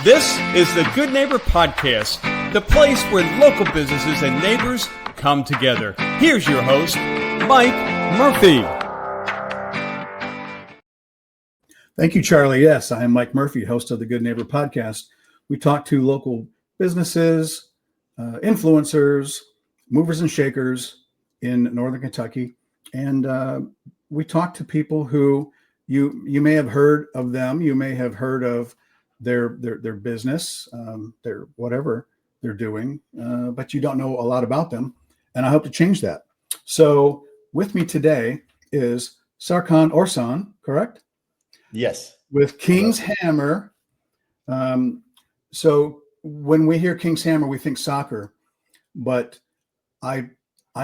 This is the Good Neighbor Podcast, the place where local businesses and neighbors come together. Here's your host, Mike Murphy. Thank you, Charlie. Yes, I am Mike Murphy, host of the Good Neighbor Podcast. We talk to local businesses, influencers, movers and shakers in Northern Kentucky. And we talk to people who you may have heard of them. You may have heard of their business, their whatever they're doing, but you don't know a lot about them. And I hope to change that. So with me today is Serkan Orsan, correct? Yes. With King's Hammer. So when we hear King's Hammer, we think soccer, but I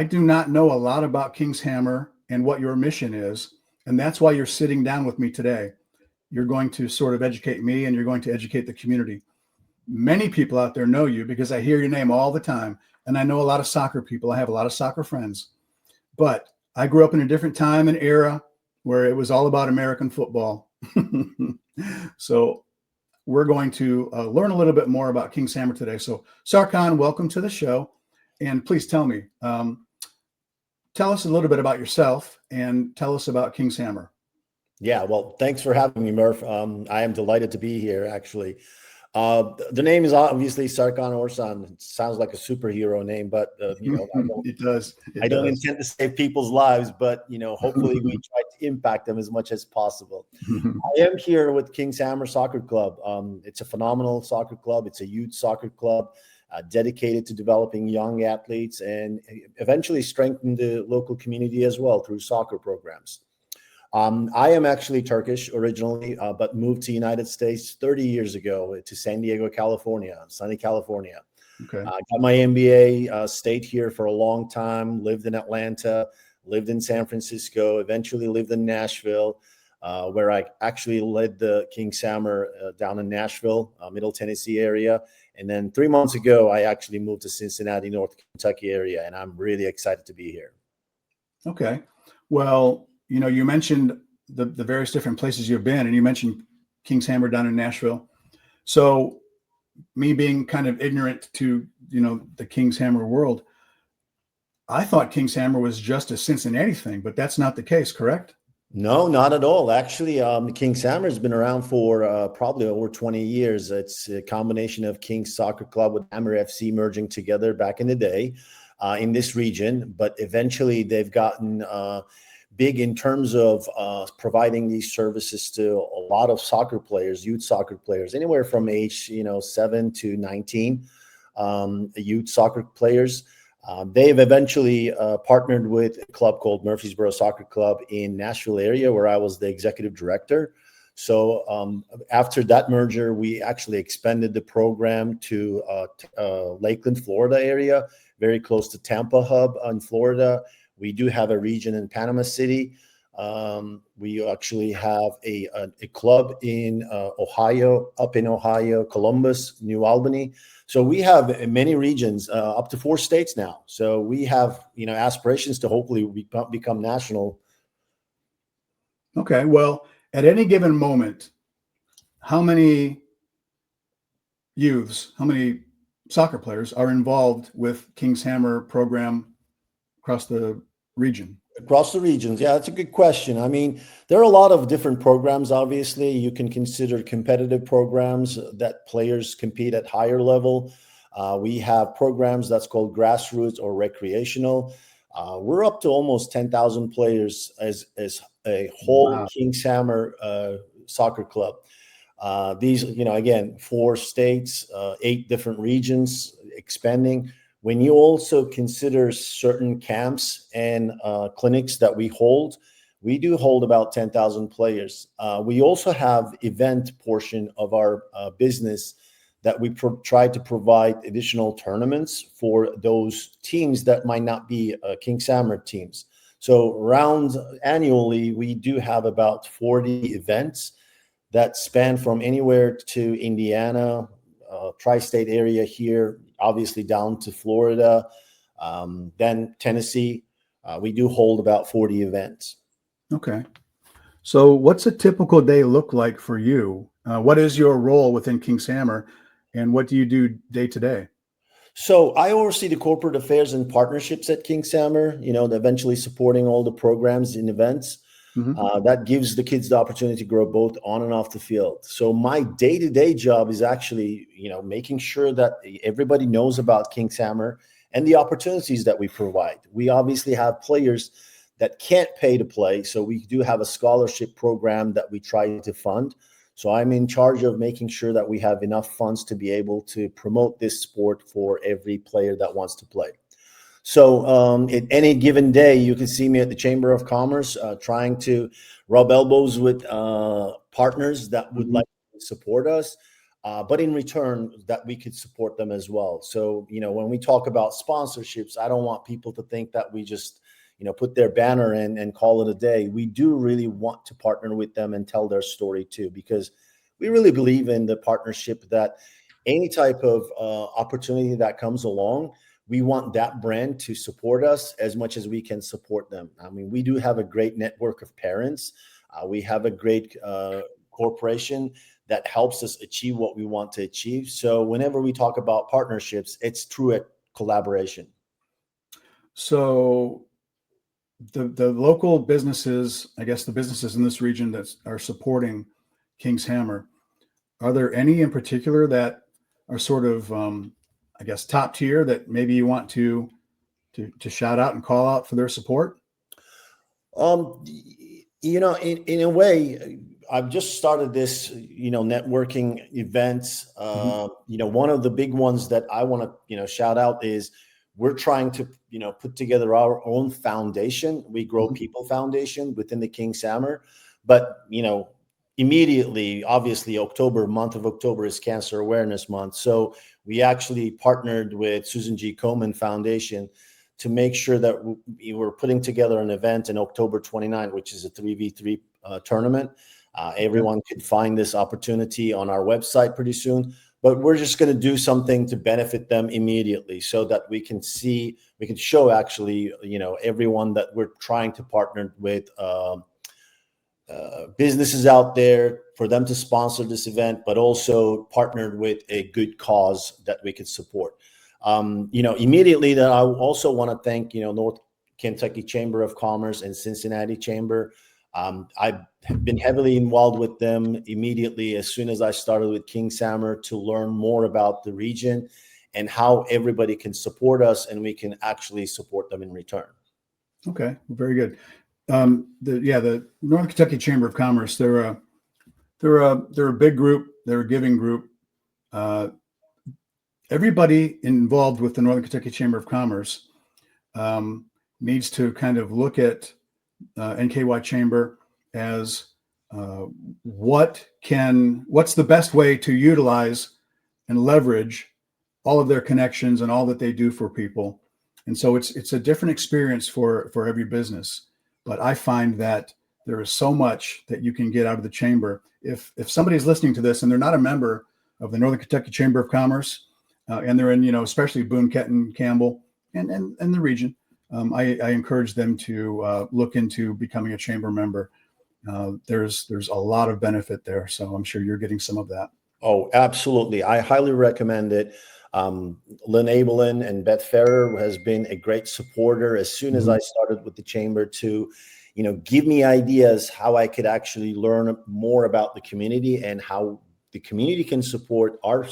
do not know a lot about King's Hammer and what your mission is. And that's why you're sitting down with me today. You're going to sort of educate me and you're going to educate the community. Many people out there know you because I hear your name all the time. And I know a lot of soccer people. I have a lot of soccer friends, but I grew up in a different time and era where it was all about American football. So we're going to learn a little bit more about King's Hammer today. So Serkan, welcome to the show. And please tell me, tell us a little bit about yourself and tell us about King's Hammer. Yeah, well, thanks for having me, Murph. I am delighted to be here, actually. The name is obviously Serkan Orsan. It sounds like a superhero name, but it does. I don't intend to save people's lives, but hopefully we try to impact them as much as possible. I am here with King's Hammer Soccer Club. It's a phenomenal soccer club. It's a youth soccer club dedicated to developing young athletes and eventually strengthen the local community as well through soccer programs. I am actually Turkish originally, but moved to United States 30 years ago to San Diego, California, sunny California. Okay. Got my MBA, stayed here for a long time, lived in Atlanta, lived in San Francisco, eventually lived in Nashville, where I actually led the King's Hammer down in Nashville, Middle Tennessee area. And then 3 months ago, I actually moved to Cincinnati, North Kentucky area, and I'm really excited to be here. Okay. Well, you mentioned the various different places you've been, and you mentioned King's Hammer down in Nashville. So me being kind of ignorant to, the King's Hammer world, I thought King's Hammer was just a Cincinnati thing, but that's not the case, correct? No, not at all. Actually, the King's Hammer has been around for probably over 20 years. It's a combination of King's Soccer Club with Hammer FC merging together back in the day in this region, but eventually they've gotten big in terms of providing these services to a lot of soccer players, youth soccer players, anywhere from age 7 to 19, youth soccer players. They've eventually partnered with a club called Murfreesboro Soccer Club in Nashville area, where I was the executive director. So after that merger, we actually expanded the program to Lakeland, Florida area, very close to Tampa hub in Florida. We do have a region in Panama City. We actually have a club in Ohio, up in Ohio, Columbus, New Albany. So we have many regions, up to 4 states now. So we have, aspirations to hopefully become national. Okay. Well, at any given moment, how many youths, how many soccer players are involved with King's Hammer program across the region? Across the regions. Yeah, that's a good question. I mean, there are a lot of different programs. Obviously, you can consider competitive programs that players compete at higher level. We have programs that's called grassroots or recreational. We're up to almost 10,000 players as a whole. Wow. King's Hammer soccer club. These, again, 4 states, 8 different regions, expanding. When you also consider certain camps and clinics that we do hold about 10,000 players. We also have event portion of our business that we try to provide additional tournaments for those teams that might not be King's Hammer teams. So annually, we do have about 40 events that span from anywhere to Indiana, tri-state area here, obviously down to Florida, then Tennessee. We do hold about 40 events. Okay. So, what's a typical day look like for you? What is your role within King's Hammer, and what do you do day to day? So I oversee the corporate affairs and partnerships at King Hammer, eventually supporting all the programs and events. Mhm. That gives the kids the opportunity to grow both on and off the field. So my day-to-day job is actually, making sure that everybody knows about King's Hammer and the opportunities that we provide. We obviously have players that can't pay to play, so we do have a scholarship program that we try to fund. So I'm in charge of making sure that we have enough funds to be able to promote this sport for every player that wants to play. So at any given day, you can see me at the Chamber of Commerce trying to rub elbows with partners that would Mhm. like to support us, but in return, that we could support them as well. So, when we talk about sponsorships, I don't want people to think that we just, put their banner in and call it a day. We do really want to partner with them and tell their story too, because we really believe in the partnership that any type of opportunity that comes along, we want that brand to support us as much as we can support them. I mean, we do have a great network of parents. We have a great corporation that helps us achieve what we want to achieve. So whenever we talk about partnerships, it's through a collaboration. So, the local businesses, I guess the businesses in this region that are supporting King's Hammer, are there any in particular that are sort of, I guess, top tier that maybe you want to shout out and call out for their support? In a way, I've just started this, networking events. Mhm. One of the big ones that I want to, shout out is we're trying to, put together our own foundation. We Grow Mhm. People Foundation within the King's Hammer. But, immediately, obviously, month of October is Cancer Awareness Month. So we actually partnered with Susan G. Komen Foundation to make sure that we were putting together an event in October 29, which is a 3v3 tournament. Okay. Everyone could find this opportunity on our website pretty soon, but we're just going to do something to benefit them immediately so that we can show actually, everyone that we're trying to partner with businesses out there for them to sponsor this event, but also partnered with a good cause that we could support. Immediately that I also want to thank, North Kentucky Chamber of Commerce and Cincinnati Chamber. I've been heavily involved with them immediately as soon as I started with King's Hammer to learn more about the region and how everybody can support us and we can actually support them in return. Okay. Very good. The Northern Kentucky Chamber of Commerce, they're a big group. They're a giving group. Uh, Everybody involved with the Northern Kentucky Chamber of Commerce um, needs to kind of look at NKY Chamber as uh, what's the best way to utilize and leverage all of their connections and all that they do for people. And so it's a different experience for every business. But I find that there is so much that you can get out of the chamber. If somebody's listening to this and they're not a member of the Northern Kentucky Chamber of Commerce, and they're in, especially Boone, Kenton, Campbell, and the region, I encourage them to look into becoming a chamber member. There's a lot of benefit there, so I'm sure you're getting some of that. Oh, absolutely. I highly recommend it. Lynn Abelin and Beth Ferrer has been a great supporter as soon as Mhm. I started with the chamber to, give me ideas how I could actually learn more about the community and how the community can support our,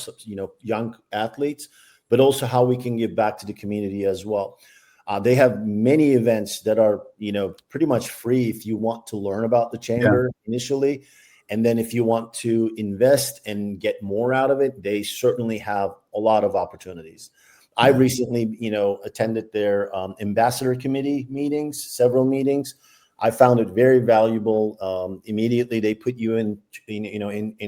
young athletes, but also how we can give back to the community as well. They have many events that are, pretty much free if you want to learn about the Yeah. chamber initially. And then if you want to invest and get more out of it, they certainly have a lot of opportunities. I Yeah. recently, attended their ambassador committee meetings, several meetings. I found it very valuable. Immediately, they put you in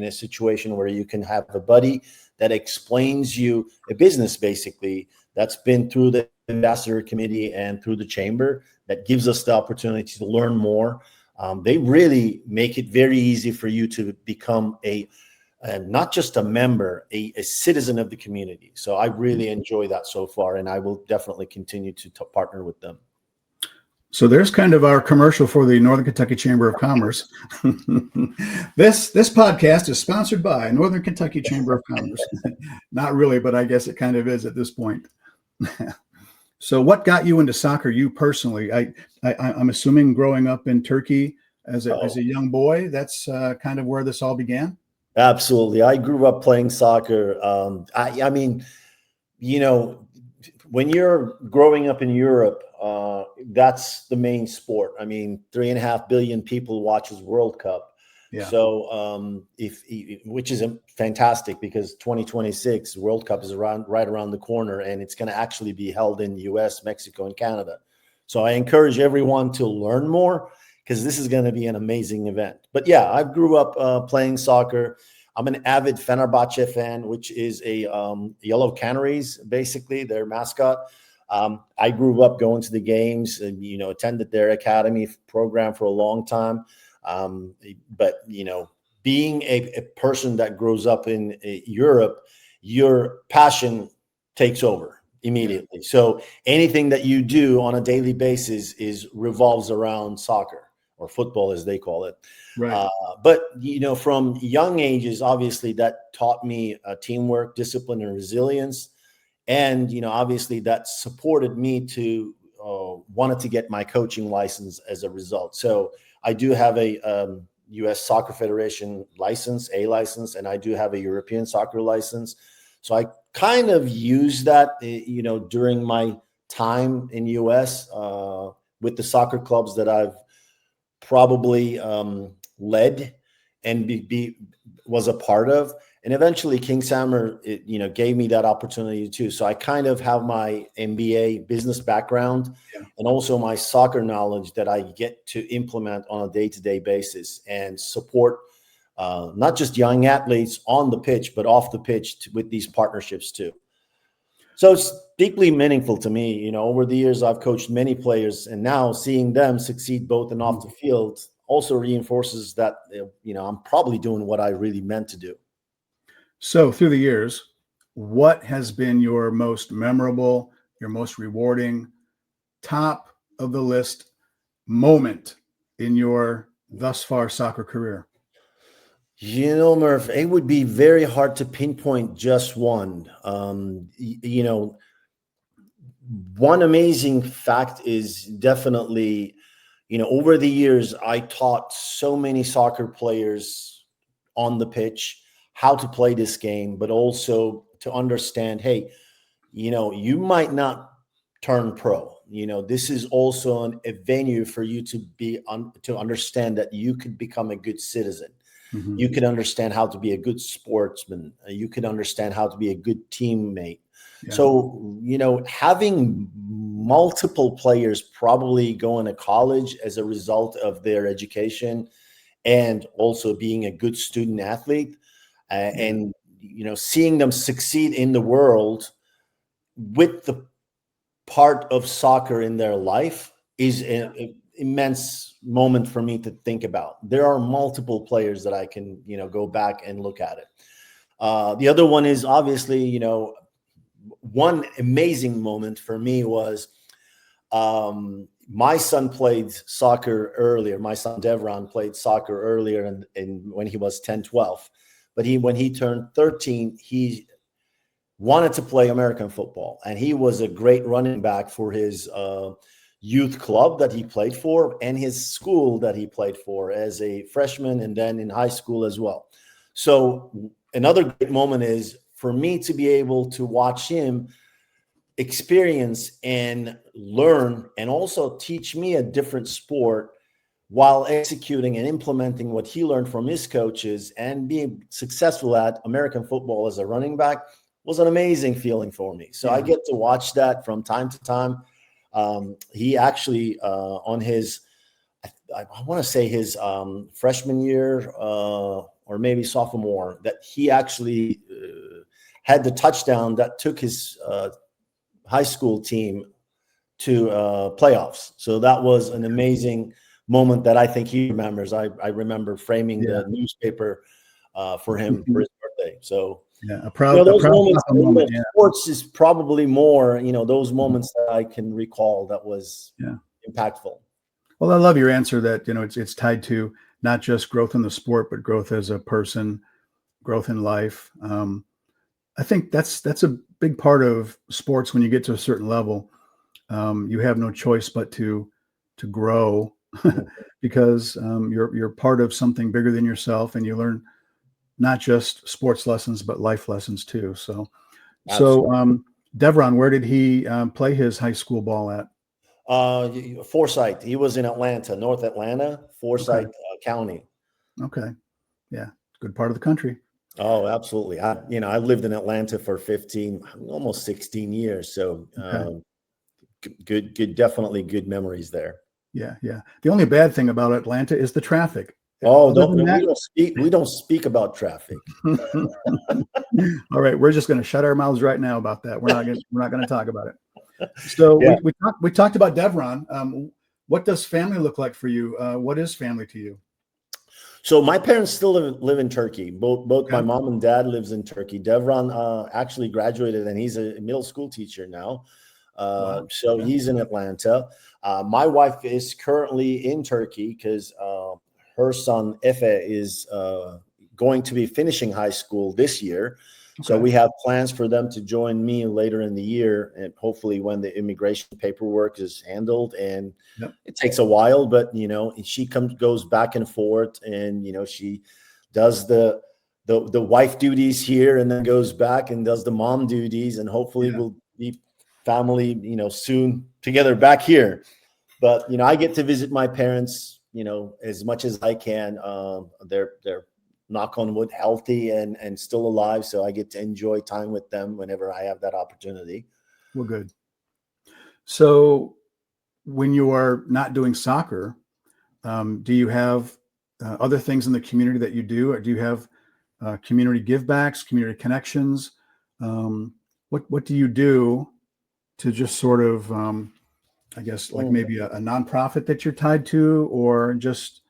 a situation where you can have a buddy that explains you a business, basically, that's been through the ambassador committee and through the chamber that gives us the opportunity to learn more. They really make it very easy for you to become not just a member, a citizen of the community. So I really enjoy that so far, and I will definitely continue to partner with them. So there's kind of our commercial for the Northern Kentucky Chamber of Commerce. This podcast is sponsored by Northern Kentucky Chamber of Commerce. Not really, but I guess it kind of is at this point. So what got you into soccer, you personally? I'm assuming growing up in Turkey as a young boy, that's kind of where this all began? Absolutely. I grew up playing soccer. I mean, when you're growing up in Europe, that's the main sport. I mean, 3.5 billion people watches World Cup. Yeah. So which is fantastic, because 2026 World Cup is right around the corner, and it's going to actually be held in US, Mexico, and Canada. So I encourage everyone to learn more, because this is going to be an amazing event. But yeah, I grew up playing soccer. I'm an avid Fenerbahce fan, which is a Yellow Canaries, basically their mascot. I grew up going to the games and, attended their academy program for a long time. But, being a person that grows up in Europe, your passion takes over immediately. Yeah. So anything that you do on a daily basis revolves around soccer, or football as they call it. Right. But, from young ages, obviously that taught me teamwork, discipline, and resilience. And, obviously that supported me to wanted to get my coaching license as a result. So I do have a U.S. Soccer Federation license, A license, and I do have a European soccer license. So I kind of used that, during my time in U.S. With the soccer clubs that I've probably led and was a part of. And eventually Kings Hammer, gave me that opportunity too. So I kind of have my MBA business background, and also my soccer knowledge that I get to implement on a day-to-day basis and support not just young athletes on the pitch, but off the pitch with these partnerships too. So it's deeply meaningful to me. Over the years, I've coached many players, and now seeing them succeed both and off the field also reinforces that, I'm probably doing what I really meant to do. So through the years, what has been your most memorable, your most rewarding, top of the list moment in your thus far soccer career? Murph, it would be very hard to pinpoint just one. One amazing fact is definitely, over the years, I taught so many soccer players on the pitch how to play this game, but also to understand, hey, you might not turn pro. This is also a venue for you to to understand that you could become a good citizen. Mm-hmm. You could understand how to be a good sportsman. You could understand how to be a good teammate. Yeah. So, having multiple players probably going to college as a result of their education, and also being a good student athlete, and, seeing them succeed in the world with the part of soccer in their life is an immense moment for me to think about. There are multiple players that I can, go back and look at it. The other one is obviously, one amazing moment for me was my son played soccer earlier. My son Devron played soccer earlier when he was 10, 12. But when he turned 13, he wanted to play American football. And he was a great running back for his youth club that he played for, and his school that he played for as a freshman, and then in high school as well. So another great moment is for me to be able to watch him experience and learn, and also teach me a different sport while executing and implementing what he learned from his coaches, and being successful at American football as a running back was an amazing feeling for me. So I get to watch that from time to time. He actually on his, I want to say his freshman year or maybe sophomore, that he actually had the touchdown that took his high school team to playoffs. So that was an amazing moment that I think he remembers. I remember framing the newspaper for him for his birthday. So a proud moment. Sports is probably more, those moments that I can recall that was impactful. Well, I love your answer that, it's tied to not just growth in the sport, but growth as a person, growth in life. I think that's a big part of sports. When you get to a certain level, you have no choice but to grow because you're part of something bigger than yourself, and you learn not just sports lessons but life lessons too. So Devron, where did he play his high school ball at? Forsyth. He was in Atlanta, North Atlanta, Forsyth County. Okay, yeah, good part of the country. Oh, absolutely. I lived in Atlanta for 15, almost 16 years. So good, definitely good memories there. Yeah. The only bad thing about Atlanta is the traffic. Oh, we don't speak about traffic. All right, we're just going to shut our mouths right now about that. We're not going to talk about it. So Yeah. we talked about Devron. What does family look like for you? What is family to you? So my parents still live in Turkey. Both Okay. my mom and dad lives in Turkey. Devron actually graduated, and he's a middle school teacher now. Wow. So Okay. he's in Atlanta. My wife is currently in Turkey because her son Efe is going to be finishing high school this year. So Okay. we have plans for them to join me later in the year, and hopefully when the immigration paperwork is handled. And Yep. it takes a while, but she goes back and forth, and she does the wife duties here, and then goes back and does the mom duties, and hopefully we'll be family, soon together back here. But I get to visit my parents, as much as I can. They're knock on wood, healthy and still alive. So I get to enjoy time with them whenever I have that opportunity. Well, good. So when you are not doing soccer, do you have other things in the community that you do? Or do you have community givebacks, community connections? What do you do to just sort of, I guess, like maybe a nonprofit that you're tied to, or just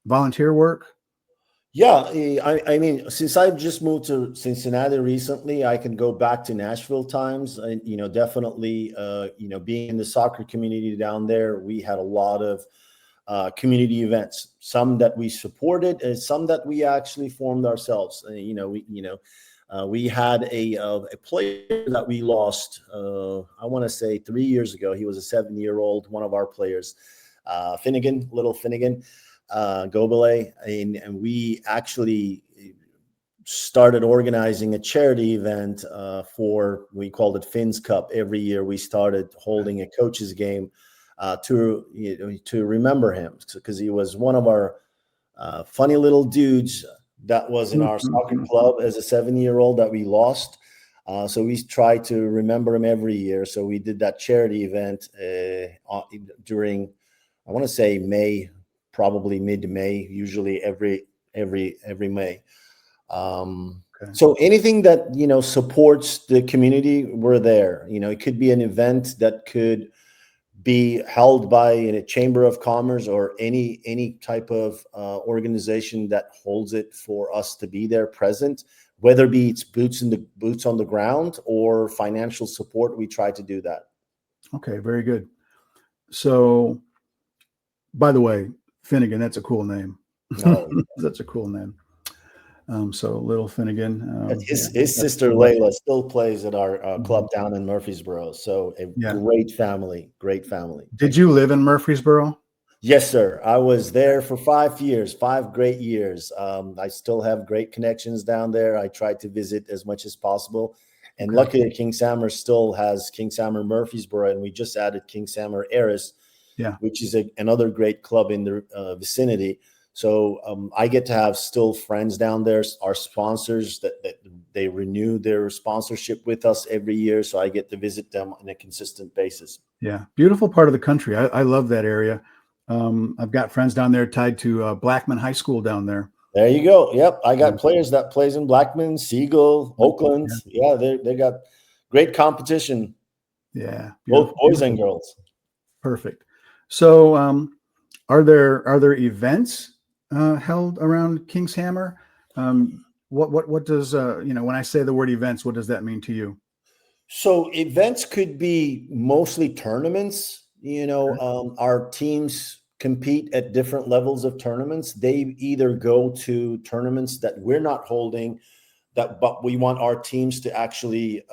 volunteer work? Yeah, I mean, since I've just moved to Cincinnati recently, I can go back to Nashville times. And, definitely, being in the soccer community down there, we had a lot of community events, some that we supported and some that we actually formed ourselves. We had a player that we lost, I want to say 3 years ago. He was a 7-year-old, one of our players, little Finnegan. Gobele, and we actually started organizing a charity event we called it Finn's Cup. Every year we started holding a coach's game to remember him, because he was one of our funny little dudes that was in our soccer club as a 7-year-old that we lost. So we try to remember him every year. So we did that charity event during, I want to say May, probably mid-May, usually every May. So anything that supports the community, we're there. It could be an event that could be held by a chamber of commerce or any type of organization that holds it for us to be there present, whether it be it's boots on the ground or financial support. We try to do that. Okay, very good. So, by the way, Finnegan, that's a cool name. Oh. That's a cool name. So little Finnegan. His sister Layla still plays at our club down in Murfreesboro. So great family. Did you live in Murfreesboro? Yes, sir. I was there for 5 years, 5 great years. I still have great connections down there. I try to visit as much as possible. And luckily, King Sammer still has King Sammer Murfreesboro, and we just added King Sammer Eris, which is another great club in the vicinity. So I get to have still friends down there. Our sponsors that they renew their sponsorship with us every year, so I get to visit them on a consistent basis. Yeah, beautiful part of the country. I love that area. I've got friends down there tied to Blackman High School down there. There you go. Yep, I got players that plays in Blackman, Siegel, Oakland. Yeah, they got great competition. Yeah, both boys and girls. Perfect. So, are there events held around King's Hammer? What does when I say the word events, what does that mean to you? So events could be mostly tournaments. our teams compete at different levels of tournaments. They either go to tournaments that we're not holding, but we want our teams to actually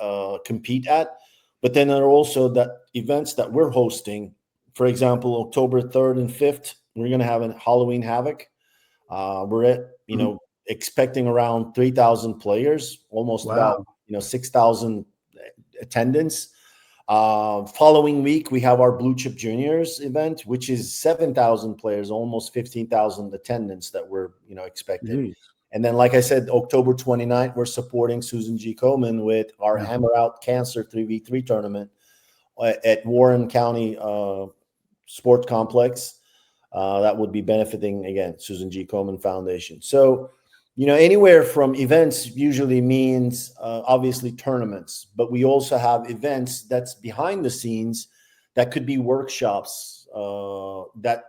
compete at. But then there are also that events that we're hosting. For example, October 3rd and 5th, we're going to have a Halloween Havoc. We're at, expecting around 3,000 players, almost about 6,000 attendance. Following week, we have our Blue Chip Juniors event, which is 7,000 players, almost 15,000 attendance that we're expecting. Jeez. And then, like I said, October 29th, we're supporting Susan G. Komen with our Hammer Out Cancer 3v3 tournament at Warren County Sports Complex. That would be benefiting, again, Susan G. Komen Foundation. So, anywhere from events usually means obviously tournaments, but we also have events that's behind the scenes that could be workshops that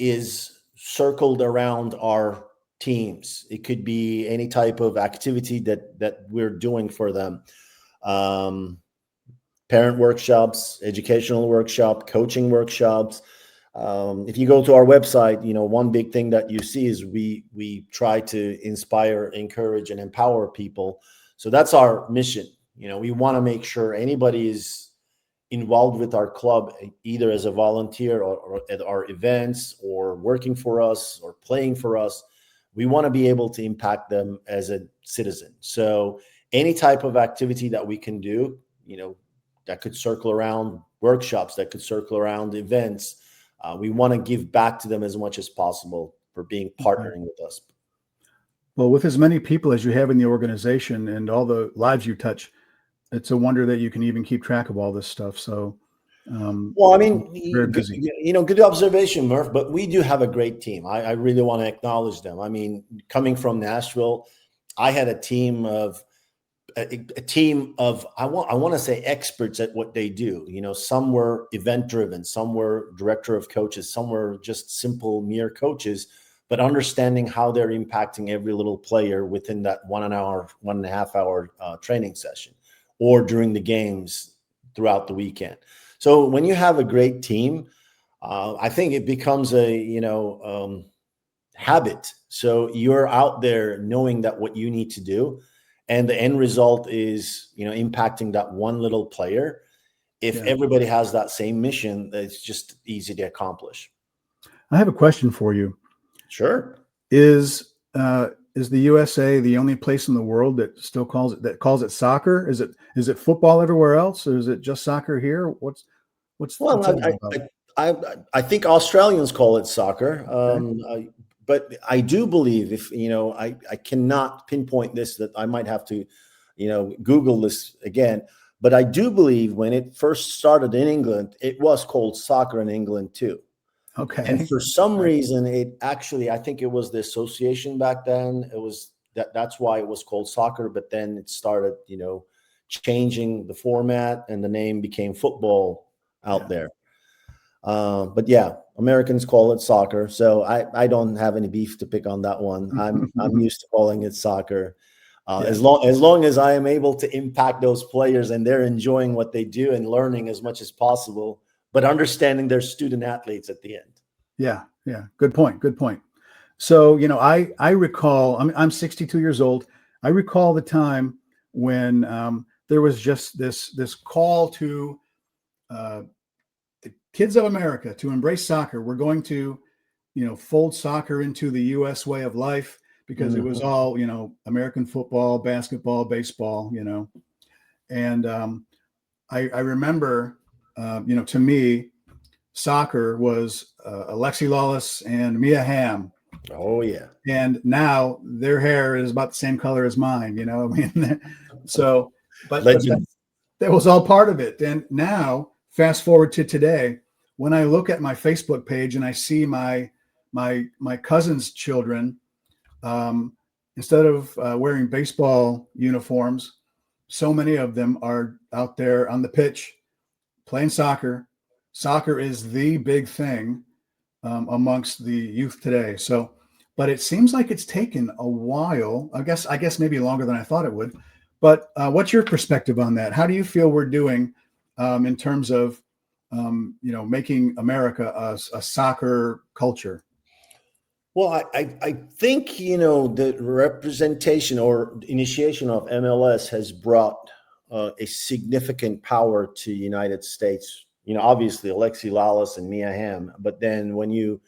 is circled around our teams. It could be any type of activity that we're doing for them. Parent workshops, educational workshop, coaching workshops. If you go to our website, one big thing that you see is we try to inspire, encourage, and empower people. So that's our mission. We want to make sure anybody is involved with our club, either as a volunteer or at our events or working for us or playing for us. We want to be able to impact them as a citizen. So any type of activity that we can do, that could circle around workshops, that could circle around events, we want to give back to them as much as possible for being partnering with us. Well, with as many people as you have in the organization and all the lives you touch, it's a wonder that you can even keep track of all this stuff. So, very busy. Good observation, Murph, but we do have a great team. I really want to acknowledge them. I mean, coming from Nashville, I had a team of I want to say experts at what they do. Some were event driven, some were director of coaches, some were just simple mere coaches, but understanding how they're impacting every little player within that 1.5 hour training session or during the games throughout the weekend. So when you have a great team, I think it becomes a habit. So you're out there knowing that what you need to do. And the end result is, impacting that one little player. If everybody has that same mission, it's just easy to accomplish. I have a question for you. Sure. Is the USA the only place in the world that still calls it soccer? Is it football everywhere else, or is it just soccer here? I think Australians call it soccer. Okay. But I do believe I cannot pinpoint this, that I might have to, Google this again. But I do believe when it first started in England, it was called soccer in England too. Okay. And for some reason, I think it was the association back then. It was that's why it was called soccer. But then it started, changing the format, and the name became football out there. But Americans call it soccer, so I don't have any beef to pick on that one. I'm used to calling it soccer. As long as I am able to impact those players and they're enjoying what they do and learning as much as possible, but understanding they're student athletes at the end. Yeah. Good point. So, I recall, I'm 62 years old. I recall the time when there was just this call to the kids of America to embrace soccer. We're going to, fold soccer into the U.S. way of life, because it was all, American football, basketball, baseball, and I remember, to me, soccer was Alexi Lawless and Mia Hamm. Oh yeah. And now their hair is about the same color as mine, so, but that was all part of it. And now fast forward to today, when I look at my Facebook page and I see my cousin's children, instead of wearing baseball uniforms, so many of them are out there on the pitch playing soccer. Soccer is the big thing amongst the youth today. So, but it seems like it's taken a while. I guess maybe longer than I thought it would. But what's your perspective on that? How do you feel we're doing in terms of making America a soccer culture? Well, I think, the representation or initiation of MLS has brought a significant power to United States. Obviously Alexi Lalas and Mia Hamm, but then when you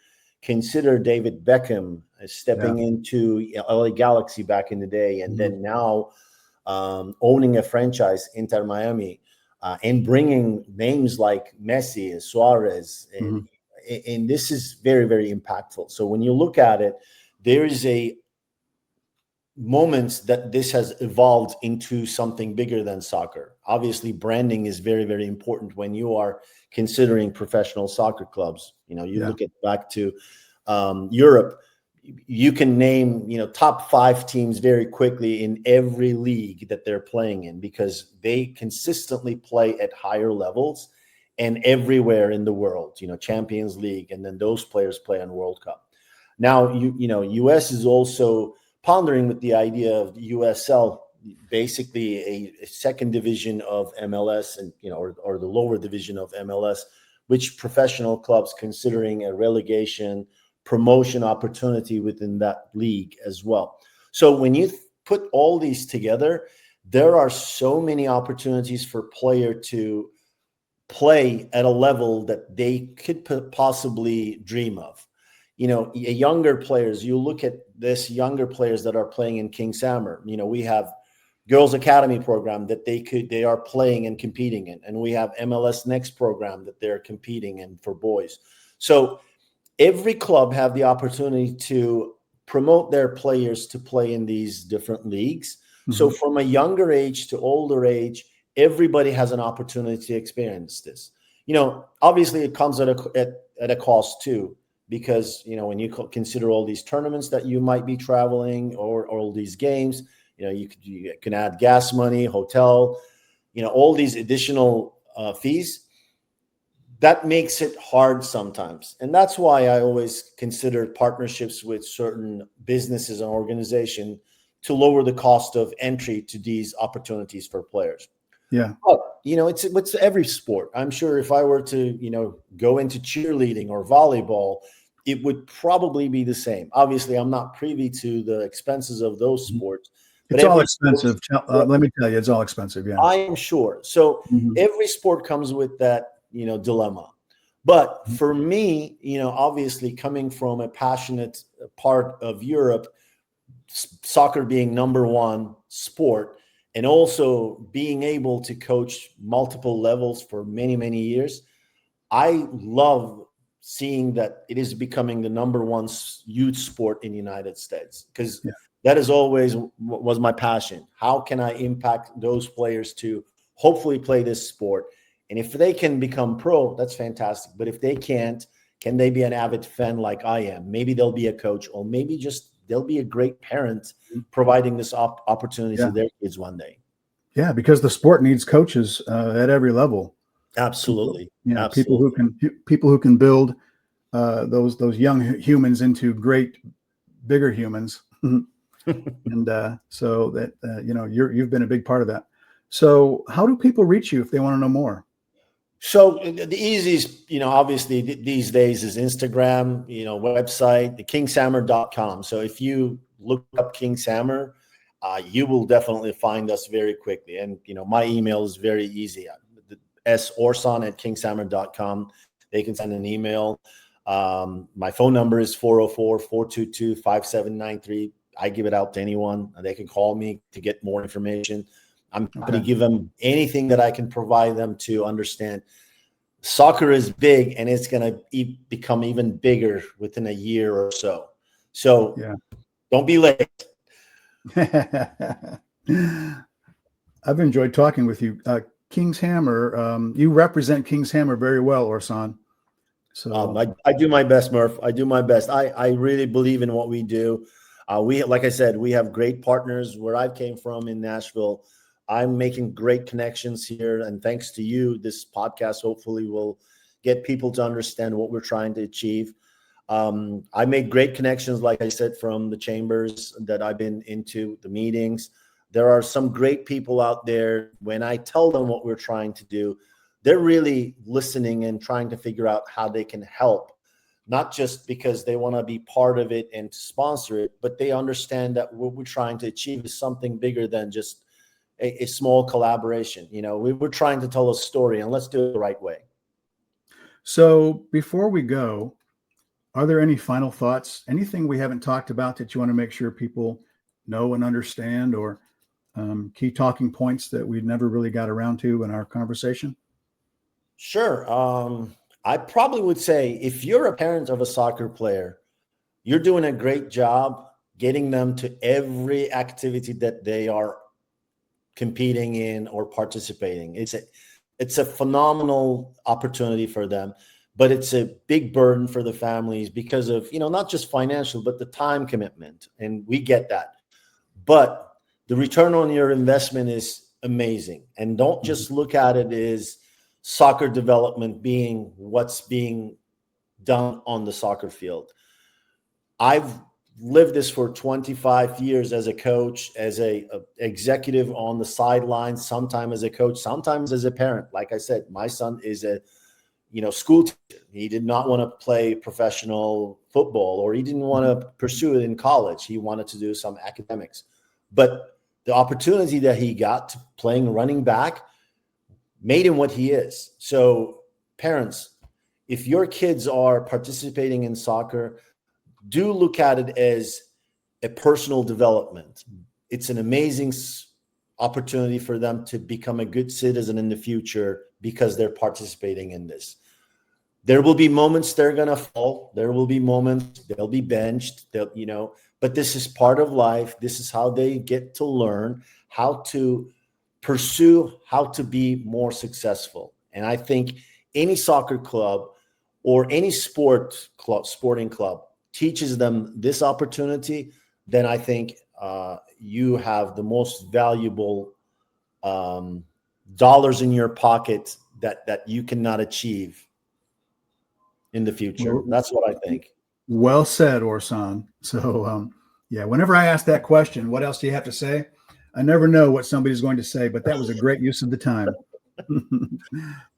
consider David Beckham stepping into LA Galaxy back in the day, and then now owning a franchise, Inter Miami, and bringing names like Messi, Suarez, and this is very, very impactful. So when you look at it, there is a moments that this has evolved into something bigger than soccer. Obviously, branding is very, very important when you are considering professional soccer clubs. You look at back to Europe, you can name, top 5 teams very quickly in every league that they're playing in, because they consistently play at higher levels and everywhere in the world, Champions League, and then those players play on World Cup. Now, US is also pondering with the idea of the USL, basically a second division of MLS, and or the lower division of MLS, which professional clubs considering a relegation promotion opportunity within that league as well. So when you put all these together, there are so many opportunities for player to play at a level that they could possibly dream of. Younger players, you look at this younger players that are playing in King's Hammer. We have Girls Academy program that they are playing and competing in, and we have MLS Next program that they're competing in for boys. So every club have the opportunity to promote their players to play in these different leagues. So from a younger age to older age, everybody has an opportunity to experience this. Obviously it comes at a cost too, because, when you consider all these tournaments that you might be traveling, or all these games, you can add gas money, hotel, all these additional fees. That makes it hard sometimes. And that's why I always consider partnerships with certain businesses and organizations to lower the cost of entry to these opportunities for players. Yeah. But, it's every sport. I'm sure if I were to, go into cheerleading or volleyball, it would probably be the same. Obviously, I'm not privy to the expenses of those sports. It's all expensive. Let me tell you, it's all expensive. Yeah. I am sure. So every sport comes with that, dilemma. But for me, obviously coming from a passionate part of Europe, soccer being number one sport, and also being able to coach multiple levels for many, many years, I love seeing that it is becoming the number one youth sport in the United States, because that is always was my passion. How can I impact those players to hopefully play this sport? And if they can become pro, that's fantastic. But if they can't, can they be an avid fan like I am? Maybe they'll be a coach, or maybe just they'll be a great parent providing this opportunity to their kids one day. Yeah, because the sport needs coaches at every level. Absolutely. Absolutely. People who can build those young humans into great, bigger humans. And so that you've been a big part of that. So how do people reach you if they want to know more? So the easiest, obviously these days is Instagram, website, the kingshammer.com. So if you look up King's Hammer, you will definitely find us very quickly. And, my email is very easy. sorsan@kingshammer.com. They can send an email. My phone number is 404-422-5793. I give it out to anyone. They can call me to get more information. I'm happy to give them anything that I can provide them to understand. Soccer is big, and it's going to become even bigger within a year or so. So don't be late. I've enjoyed talking with you. King's Hammer, you represent King's Hammer very well, Orsan. So I do my best, Murph. I do my best. I really believe in what we do. Like I said, we have great partners where I came from in Nashville. I'm making great connections here. And thanks to you, this podcast hopefully will get people to understand what we're trying to achieve. I made great connections, like I said, from the chambers that I've been into, the meetings. There are some great people out there. When I tell them what we're trying to do, they're really listening and trying to figure out how they can help, not just because they want to be part of it and to sponsor it, but they understand that what we're trying to achieve is something bigger than just a small collaboration. We're trying to tell a story, and let's do it the right way. So before we go, are there any final thoughts? Anything we haven't talked about that you want to make sure people know and understand, or key talking points that we never really got around to in our conversation? Sure. I probably would say if you're a parent of a soccer player, you're doing a great job getting them to every activity that they are competing in or participating. It's a phenomenal opportunity for them, but it's a big burden for the families because of, not just financial, but the time commitment. And we get that. But the return on your investment is amazing. And don't just look at it as soccer development being what's being done on the soccer field. I've lived this for 25 years as a coach, as a executive on the sidelines, sometimes as a coach, sometimes as a parent. Like I said, my son is a school teacher. He did not want to play professional football, or he didn't want to pursue it in college. He wanted to do some academics. But the opportunity that he got to playing running back made him what he is. So parents, if your kids are participating in soccer, do look at it as a personal development. It's an amazing opportunity for them to become a good citizen in the future because they're participating in this. There will be moments they're going to fall. There will be moments they'll be benched, but this is part of life. This is how they get to learn how to pursue, how to be more successful. And I think any soccer club or any sporting club teaches them this opportunity, then I think you have the most valuable dollars in your pocket that you cannot achieve in the future. That's what I think. Well said, Orsan. So, whenever I ask that question, what else do you have to say? I never know what somebody's going to say, but that was a great use of the time.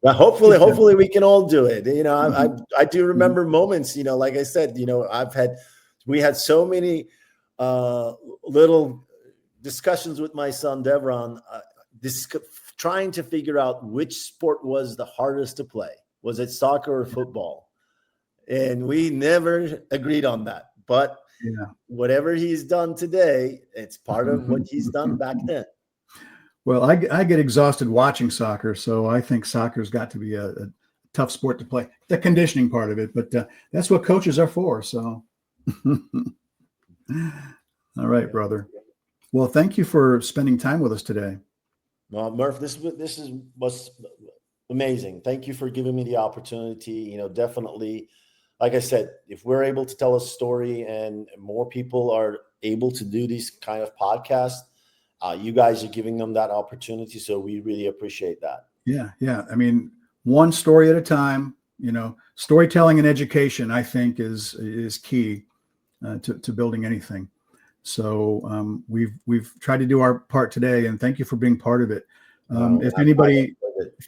Well, hopefully we can all do it. I do remember moments, like I said, we had so many little discussions with my son, Devron, trying to figure out which sport was the hardest to play. Was it soccer or football? And we never agreed on that. But whatever he's done today, it's part of what he's done back then. Well, I get exhausted watching soccer, so I think soccer's got to be a tough sport to play. The conditioning part of it, but that's what coaches are for. So, all right, brother. Well, thank you for spending time with us today. Well, Murph, this was amazing. Thank you for giving me the opportunity. Definitely, like I said, if we're able to tell a story and more people are able to do these kind of podcasts, you guys are giving them that opportunity. So we really appreciate that. Yeah. I mean, one story at a time, storytelling and education, I think is key to building anything. So we've tried to do our part today, and thank you for being part of it. If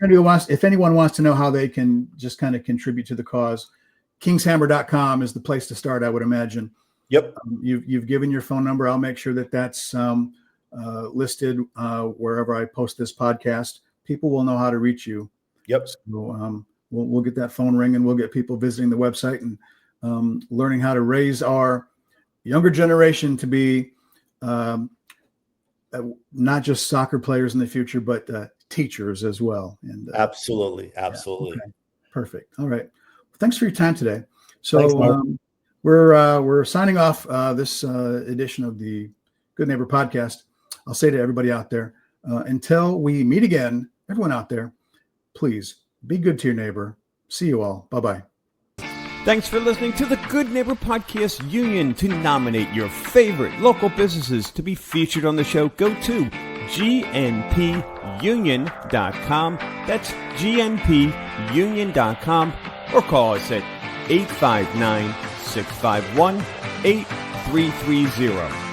anyone wants to know how they can just kind of contribute to the cause, kingshammer.com is the place to start, I would imagine. Yep. You've given your phone number. I'll make sure that's listed wherever I post this podcast. People will know how to reach you. Yep. So we'll get that phone ring, and we'll get people visiting the website and learning how to raise our younger generation to be not just soccer players in the future, but teachers as well. And absolutely. Yeah, okay. Perfect. All right. Thanks for your time today. So Thanks, we're signing off this edition of the Good Neighbor Podcast. I'll say to everybody out there, until we meet again, everyone out there, please be good to your neighbor. See you all. Bye-bye. Thanks for listening to the Good Neighbor Podcast Union. To nominate your favorite local businesses to be featured on the show, go to gnpunion.com. That's gnpunion.com, or call us at 859-651-8330.